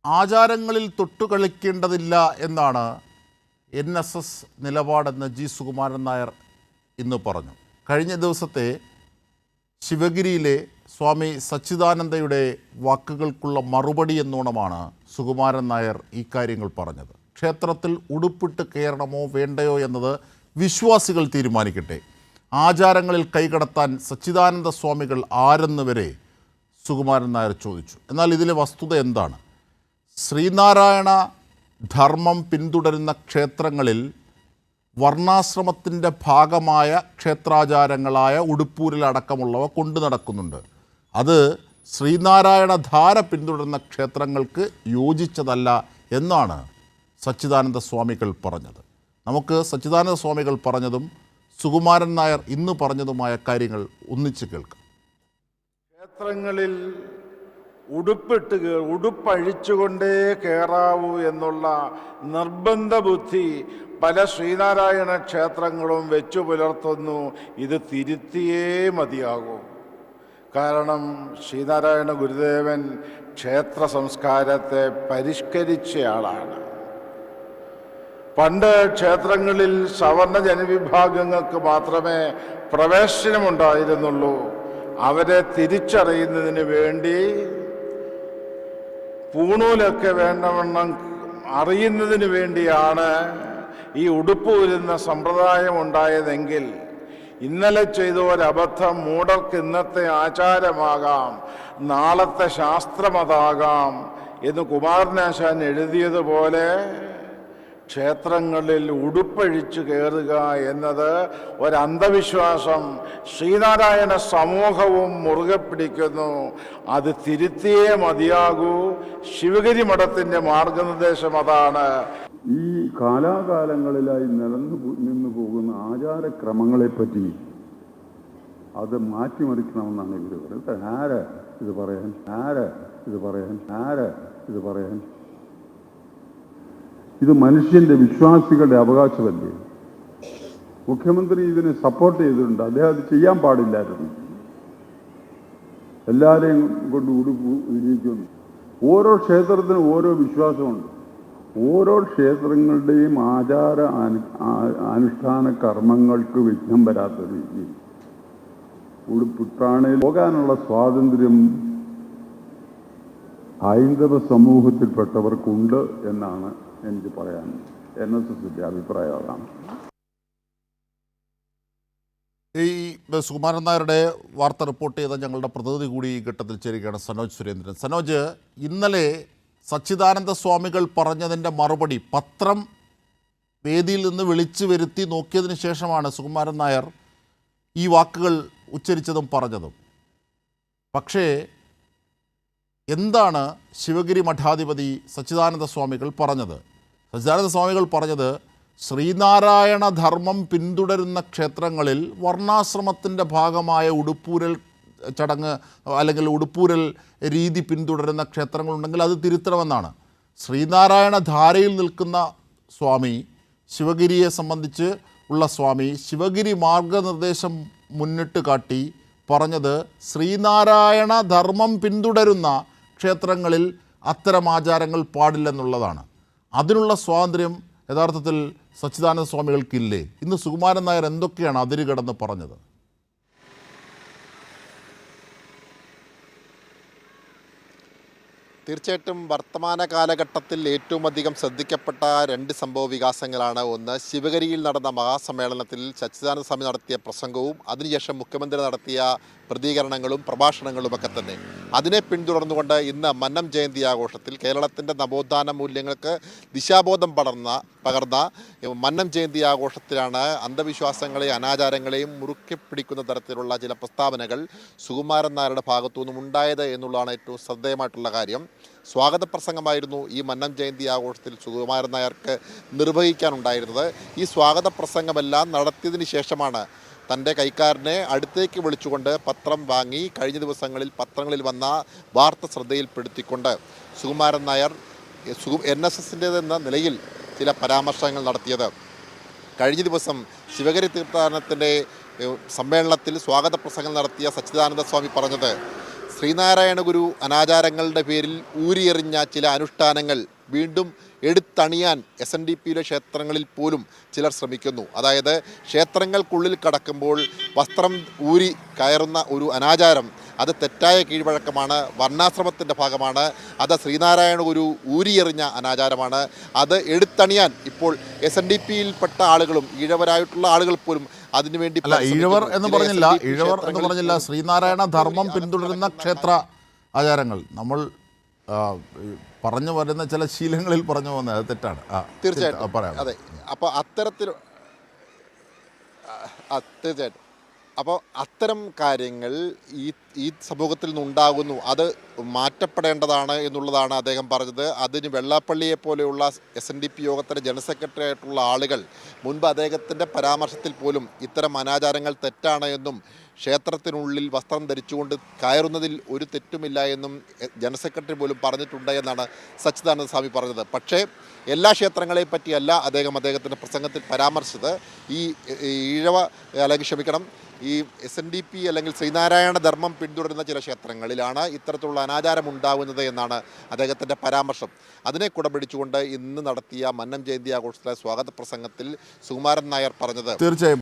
ആചാരങ്ങളിൽ തൊട്ടുകളിക്കേണ്ടതില്ല എന്നാണ് NSS നിലപാടെന്ന് G. Sukumaran Nair ഇന്ന് പറഞ്ഞു. കഴിഞ്ഞ ദിവസത്തെ ശിവഗിരിയിലെ സ്വാമി സച്ചിദാനന്ദയുടെ വാക്കുകൾക്കുള്ള മറുപടി എന്നോണമാണ് സുകുമാരൻ നായർ ഈ കാര്യങ്ങൾ പറഞ്ഞത്. ക്ഷേത്രത്തിൽ ഉടുപ്പിട്ട് കയറണമോ വേണ്ടയോ എന്നത് വിശ്വാസികൾ തീരുമാനിക്കട്ടെ. ആചാരങ്ങളിൽ കൈകടത്താൻ സച്ചിദാനന്ദ സ്വാമികൾ ആരെന്ന് വരെ സുകുമാരൻ നായർ ചോദിച്ചു. എന്നാൽ ഇതിലെ വസ്തുത എന്താണ്? ശ്രീനാരായണ ധർമ്മം പിന്തുടരുന്ന ക്ഷേത്രങ്ങളിൽ വർണ്ണാശ്രമത്തിൻ്റെ ഭാഗമായ ക്ഷേത്രാചാരങ്ങളായ ഉടുപ്പൂരിലടക്കമുള്ളവ കൊണ്ടു നടക്കുന്നുണ്ട്. അത് ശ്രീനാരായണ ധാര പിന്തുടരുന്ന ക്ഷേത്രങ്ങൾക്ക് യോജിച്ചതല്ല എന്നാണ് സച്ചിദാനന്ദ സ്വാമികൾ പറഞ്ഞത്. നമുക്ക് സച്ചിദാനന്ദ സ്വാമികൾ പറഞ്ഞതും സുകുമാരൻ നായർ ഇന്ന് പറഞ്ഞതുമായ കാര്യങ്ങൾ ഒന്നിച്ച് കേൾക്കാം. ക്ഷേത്രങ്ങളിൽ ഉടുപ്പഴിച്ചുകൊണ്ടേ കയറാവൂ എന്നുള്ള നിർബന്ധ ബുദ്ധി പല ശ്രീനാരായണ ക്ഷേത്രങ്ങളും വെച്ചു പുലർത്തുന്നു. ഇത് തിരുത്തിയേ മതിയാകൂ. കാരണം ശ്രീനാരായണ ഗുരുദേവൻ ക്ഷേത്ര സംസ്കാരത്തെ പരിഷ്കരിച്ചയാളാണ്. പണ്ട് ക്ഷേത്രങ്ങളിൽ സവർണ ജനവിഭാഗങ്ങൾക്ക് മാത്രമേ പ്രവേശനമുണ്ടായിരുന്നുള്ളൂ. അവരെ തിരിച്ചറിയുന്നതിന് വേണ്ടി പൂണൂലൊക്കെ വേണ്ടവണ്ണം അറിയുന്നതിന് വേണ്ടിയാണ് ഈ ഉടുപ്പ് ഊരുന്ന സമ്പ്രദായം ഉണ്ടായതെങ്കിൽ ഇന്നലെ ചെയ്ത ഒരബദ്ധം മൂഢർക്ക് ഇന്നത്തെ ആചാരമാകാം, നാളത്തെ ശാസ്ത്രമതാകാം എന്ന് കുമാരനാശാൻ എഴുതിയതുപോലെ ക്ഷേത്രങ്ങളിൽ ഉടുപ്പഴിച്ചു കയറുക എന്നത് ഒരന്ധവിശ്വാസം ശ്രീനാരായണ സമൂഹവും മുറുകെ പിടിക്കുന്നു. അത് തിരുത്തിയേ മതിയാകൂ. ശിവഗിരി മഠത്തിൻ്റെ മാർഗനിർദ്ദേശം അതാണ്. ഈ കാലാകാലങ്ങളിലായി നിന്നു പോകുന്ന ആചാരക്രമങ്ങളെപ്പറ്റി അത് മാറ്റിമറിക്കണമെന്നാണ് ഇവർ പറയുന്നത്. ആര് ഇത് പറയാൻ? ഇത് മനുഷ്യൻ്റെ വിശ്വാസികളുടെ അവകാശമല്ലേ? മുഖ്യമന്ത്രി ഇതിനെ സപ്പോർട്ട് ചെയ്തിട്ടുണ്ട്. അദ്ദേഹം അത് ചെയ്യാൻ പാടില്ലായിരുന്നു. എല്ലാവരെയും കൊണ്ട് ഉടുപ്പ് ഇരിക്കുന്നു. ഓരോ ക്ഷേത്രത്തിനും ഓരോ വിശ്വാസമുണ്ട്. ഓരോ ക്ഷേത്രങ്ങളുടെയും ആചാര അനുഷ്ഠാന കർമ്മങ്ങൾക്ക് വിഘ്നം വരാത്ത രീതിയിൽ ഉടുപ്പിട്ടാണ് പോകാനുള്ള സ്വാതന്ത്ര്യം ഹൈന്ദവ സമൂഹത്തിൽപ്പെട്ടവർക്കുണ്ട് എന്നാണ് എനിക്ക് പറയാൻ. NSSന്റെ അഭിപ്രായം അതാണ്. ഈ സുകുമാരൻ നായരുടെ വാർത്ത റിപ്പോർട്ട് ചെയ്ത ഞങ്ങളുടെ പ്രതിനിധി കൂടി ഈ ഘട്ടത്തിൽ ചേരുകയാണ്, സനോജ് സുരേന്ദ്രൻ. സനോജ്, ഇന്നലെ സച്ചിദാനന്ദ സ്വാമികൾ പറഞ്ഞതിൻ്റെ മറുപടി പത്രം വേദിയിൽ നിന്ന് വിളിച്ചു വരുത്തി നോക്കിയതിന് ശേഷമാണ് സുകുമാരൻ നായർ ഈ വാക്കുകൾ ഉച്ചരിച്ചതും പറഞ്ഞതും. പക്ഷേ എന്താണ് ശിവഗിരി മഠാധിപതി സച്ചിദാനന്ദ സ്വാമികൾ പറഞ്ഞത്? സച്ചിദാനന്ദ സ്വാമികൾ പറഞ്ഞത് ശ്രീനാരായണ ധർമ്മം പിന്തുടരുന്ന ക്ഷേത്രങ്ങളിൽ വർണ്ണാശ്രമത്തിൻ്റെ ഭാഗമായ ഉടുപ്പൂരൽ ചടങ്ങ് അല്ലെങ്കിൽ ഉടുപ്പൂരൽ രീതി പിന്തുടരുന്ന ക്ഷേത്രങ്ങളുണ്ടെങ്കിൽ അത് തിരുത്തണമെന്നാണ്. ശ്രീനാരായണ ധാരയിൽ നിൽക്കുന്ന സ്വാമി, ശിവഗിരിയെ സംബന്ധിച്ച് ഉള്ള സ്വാമി ശിവഗിരി മാർഗനിർദ്ദേശം മുന്നിട്ട് കാട്ടി പറഞ്ഞത് ശ്രീനാരായണ ധർമ്മം പിന്തുടരുന്ന ക്ഷേത്രങ്ങളിൽ അത്തരം ആചാരങ്ങൾ പാടില്ലെന്നുള്ളതാണ്. അതിനുള്ള സ്വാതന്ത്ര്യം യഥാർത്ഥത്തിൽ സച്ചിദാനന്ദ സ്വാമികൾക്കില്ലേ? ഇന്ന് സുകുമാരൻ നായർ എന്തൊക്കെയാണ് അതിരുകടന്ന് പറഞ്ഞത്? തീർച്ചയായിട്ടും വർത്തമാന കാലഘട്ടത്തിൽ ഏറ്റവും അധികം ശ്രദ്ധിക്കപ്പെട്ട രണ്ട് സംഭവ വികാസങ്ങളാണ്. ഒന്ന്, ശിവഗിരിയിൽ നടന്ന മഹാസമ്മേളനത്തിൽ സച്ചിദാനന്ദ സ്വാമി നടത്തിയ പ്രസംഗവും അതിനുശേഷം മുഖ്യമന്ത്രി നടത്തിയ പ്രതികരണങ്ങളും പ്രഭാഷണങ്ങളുമൊക്കെ തന്നെ. അതിനെ പിന്തുടർന്നുകൊണ്ട് ഇന്ന് മന്നം ജയന്തി ആഘോഷത്തിൽ കേരളത്തിൻ്റെ നവോത്ഥാന മൂല്യങ്ങൾക്ക് ദിശാബോധം പകർന്ന മന്നം ജയന്തി ആഘോഷത്തിലാണ് അന്ധവിശ്വാസങ്ങളെയും അനാചാരങ്ങളെയും മുറുക്കി പിടിക്കുന്ന തരത്തിലുള്ള ചില പ്രസ്താവനകൾ സുകുമാരൻ നായരുടെ ഭാഗത്തു നിന്നും ഉണ്ടായത് എന്നുള്ളതാണ് ഏറ്റവും ശ്രദ്ധേയമായിട്ടുള്ള കാര്യം. സ്വാഗത പ്രസംഗമായിരുന്നു ഈ മന്നം ജയന്തി ആഘോഷത്തിൽ സുകുമാരൻ നായർക്ക് നിർവഹിക്കാനുണ്ടായിരുന്നത്. ഈ സ്വാഗത പ്രസംഗമെല്ലാം നടത്തിയതിന് ശേഷമാണ് തൻ്റെ കൈക്കാരനെ അടുത്തേക്ക് വിളിച്ചുകൊണ്ട് പത്രം വാങ്ങി കഴിഞ്ഞ ദിവസങ്ങളിൽ പത്രങ്ങളിൽ വന്ന വാർത്ത ശ്രദ്ധയിൽപ്പെടുത്തിക്കൊണ്ട് സുകുമാരൻ നായർ NSSൻ്റേതെന്ന നിലയിൽ ചില പരാമർശങ്ങൾ നടത്തിയത്. കഴിഞ്ഞ ദിവസം ശിവഗിരി തീർത്ഥാടനത്തിൻ്റെ സമ്മേളനത്തിൽ സ്വാഗത പ്രസംഗം നടത്തിയ സച്ചിദാനന്ദ സ്വാമി പറഞ്ഞത് ശ്രീനാരായണ ഗുരു അനാചാരങ്ങളുടെ പേരിൽ ഊരിയെറിഞ്ഞ ചില അനുഷ്ഠാനങ്ങൾ വീണ്ടും എടുത്തണിയാൻ SNDPയിലെ ക്ഷേത്രങ്ങളിൽ പോലും ചിലർ ശ്രമിക്കുന്നു. അതായത് ക്ഷേത്രങ്ങൾക്കുള്ളിൽ കടക്കുമ്പോൾ വസ്ത്രം ഊരി കയറുന്ന ഒരു അനാചാരം അത് തെറ്റായ കീഴ്വഴക്കമാണ്, വർണ്ണാശ്രമത്തിൻ്റെ ഭാഗമാണ്, അത് ശ്രീനാരായണ ഗുരു ഊരിയെറിഞ്ഞ അനാചാരമാണ്. അത് എടുത്തണിയാൻ ഇപ്പോൾ SNDPയിൽപ്പെട്ട ആളുകളും ഈഴവരായിട്ടുള്ള ആളുകൾ പോലും അതിനുവേണ്ടി അല്ല, ഈഴവർ എന്ന് പറഞ്ഞില്ല ശ്രീനാരായണ ധർമ്മം പിന്തുടരുന്ന ക്ഷേത്ര ആചാരങ്ങൾ നമ്മൾ പറഞ്ഞു വരുന്ന ചില ശീലങ്ങളിൽ പറഞ്ഞു പോകുന്നത് അത് തെറ്റാണ്. തീർച്ചയായിട്ടും പറയാം. അതെ. അപ്പോൾ അത്തരത്തിൽ തീർച്ചയായിട്ടും അപ്പോൾ അത്തരം കാര്യങ്ങൾ ഈ സമൂഹത്തിൽ നിന്നുണ്ടാകുന്നു, അത് മാറ്റപ്പെടേണ്ടതാണ് എന്നുള്ളതാണ് അദ്ദേഹം പറഞ്ഞത്. അതിന് വെള്ളാപ്പള്ളിയെ പോലെയുള്ള SNDP യോഗത്തിൻ്റെ ജനറൽ സെക്രട്ടറി ആയിട്ടുള്ള ആളുകൾ മുൻപ് അദ്ദേഹത്തിൻ്റെ പരാമർശത്തിൽ പോലും ഇത്തരം അനാചാരങ്ങൾ തെറ്റാണ് എന്നും ക്ഷേത്രത്തിനുള്ളിൽ വസ്ത്രം ധരിച്ചുകൊണ്ട് കയറുന്നതിൽ ഒരു തെറ്റുമില്ല എന്നും ജനറൽ സെക്രട്ടറി പോലും പറഞ്ഞിട്ടുണ്ട് എന്നാണ് സച്ചിദാനന്ദ സ്വാമി പറഞ്ഞത്. പക്ഷേ എല്ലാ ക്ഷേത്രങ്ങളെ പറ്റിയല്ല അദ്ദേഹത്തിൻ്റെ പ്രസംഗത്തിൽ പരാമർശിച്ചത്. ഈ ഈഴവ അല്ലെങ്കിൽ ക്ഷമിക്കണം ഈ SNDP അല്ലെങ്കിൽ ശ്രീനാരായണ ധർമ്മം പിന്തുടരുന്ന ചില ക്ഷേത്രങ്ങളിലാണ് ഇത്തരത്തിലുള്ള അനാചാരം ഉണ്ടാകുന്നത് എന്നാണ് അദ്ദേഹത്തിൻ്റെ പരാമർശം. അതിനെ കുടപിടിച്ചുകൊണ്ട് ഇന്ന് നടത്തിയ മന്നം ജയന്തി ആഘോഷത്തിലെ സ്വാഗത പ്രസംഗത്തിൽ സുകുമാരൻ നായർ പറഞ്ഞത് തീർച്ചയായും